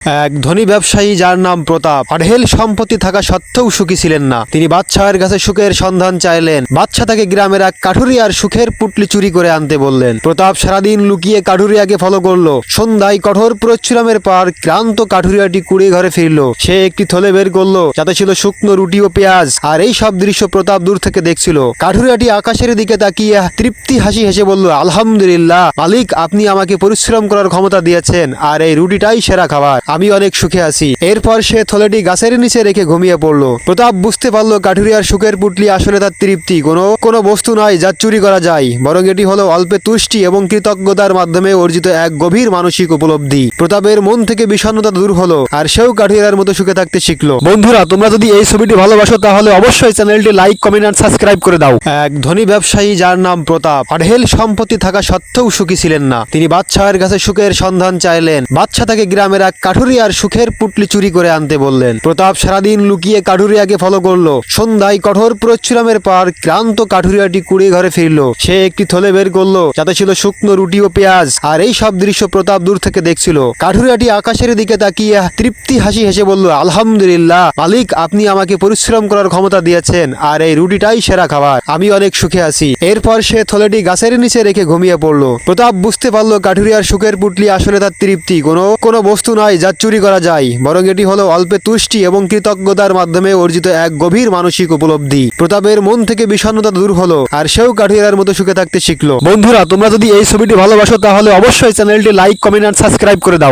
এক ধনী ব্যবসায়ী যার নাম প্রতাপ অঢেল সম্পত্তি থাকা সত্ত্বেও সুখী ছিলেন না। তিনি বাদশাহের কাছে সুখের সন্ধান চাইলেন। বাদশা তাকে গ্রামের এক কাঠুরিয়ার সুখের পুটলি চুরি করে আনতে বললেন। প্রতাপ সারাদিন লুকিয়ে কাঠুরিয়াকে ফলো করলো। সন্ধ্যায় কঠোর পরিশ্রমের পর ক্লান্ত কাঠুরিয়াটি কুড়িয়ে ঘরে ফিরল। সে একটি থলে বের করলো, যাতে ছিল শুকনো রুটি ও পেঁয়াজ। আর এই সব দৃশ্য প্রতাপ দূর থেকে দেখছিল। কাঠুরিয়াটি আকাশের দিকে তাকিয়ে তৃপ্তি হাসি হেসে বলল, আলহামদুলিল্লাহ মালিক, আপনি আমাকে পরিশ্রম করার ক্ষমতা দিয়েছেন, আর এই রুটিটাই সেরা খাবার। আমি অনেক সুখে আছি। এরপর সে থলেটি গাছের নিচে রেখে ঘুমিয়ে পড়ল। প্রতাপ বুঝতে পারলো কাঠুরিয়ার সুখের পুটলি আসলে তার তৃপ্তি কোনো বস্তু নয় যা চুরি করা যায়, বরং এটি হলো অল্পে তুষ্টি এবং কৃতজ্ঞতার মাধ্যমে অর্জিত এক গভীর মানসিক উপলব্ধি। প্রতাপের মন থেকে বিষণ্ণতা দূর হলো, আর সেও কাঠুরিয়ার মতো সুখে থাকতে শিখলো। বন্ধুরা, তোমরা যদি এই ছবিটি ভালোবাসো তাহলে অবশ্যই চ্যানেলটি লাইক, কমেন্ট আর সাবস্ক্রাইব করে দাও। এক ধনী ব্যবসায়ী যার নাম প্রতাপ অঢেল সম্পত্তি থাকা সত্ত্বেও সুখী ছিলেন না। তিনি বাদশাহের কাছে সুখের সন্ধান চাইলেন। বাদশা তাকে গ্রামের এক কাঠুরিয়ার সুখের পুটলি চুরি করে আনতে বললেন। প্রতাপ সারাদিন লুকিয়ে কাঠুরিয়াকে ফলো করলো। সন্ধ্যায় কঠোর পরিশ্রমের পর ক্লান্ত কাঠুরিয়াটি কুড়িয়ে ঘরে ফিরল। সে একটি থলে বের করলো, যাতে ছিল শুকনো রুটি ও পেঁয়াজ। আর এই সব দৃশ্য প্রতাপ দূর থেকে দেখছিল। কাঠুরিয়াটি আকাশের দিকে তাকিয়ে তৃপ্তি হাসি হেসে বলল, আলহামদুলিল্লাহ মালিক, আপনি আমাকে পরিশ্রম করার ক্ষমতা দিয়েছেন, আর এই রুটিটাই সেরা খাবার। আমি অনেক সুখে আছি। এরপর সে থলেটি গাছের নিচে রেখে ঘুমিয়ে পড়ল। প্রতাপ বুঝতে পারলো কাঠুরিয়ার সুখের পুটলি আসলে তার তৃপ্তি কোনো বস্তু নয় যা চুরি করা যায়, বরং এটি হলো অল্পে তুষ্টি এবং কৃতজ্ঞতার মাধ্যমে অর্জিত এক গভীর মানসিক উপলব্ধি। প্রতাপের মন থেকে বিষণ্ণতা দূর হলো, আর সেও কাঠুরিয়ার মতো সুখে থাকতে শিখলো। বন্ধুরা, তোমরা যদি এই ছবিটি ভালোবাসো তাহলে অবশ্যই চ্যানেলটি লাইক, কমেন্ট আর সাবস্ক্রাইব করে দাও।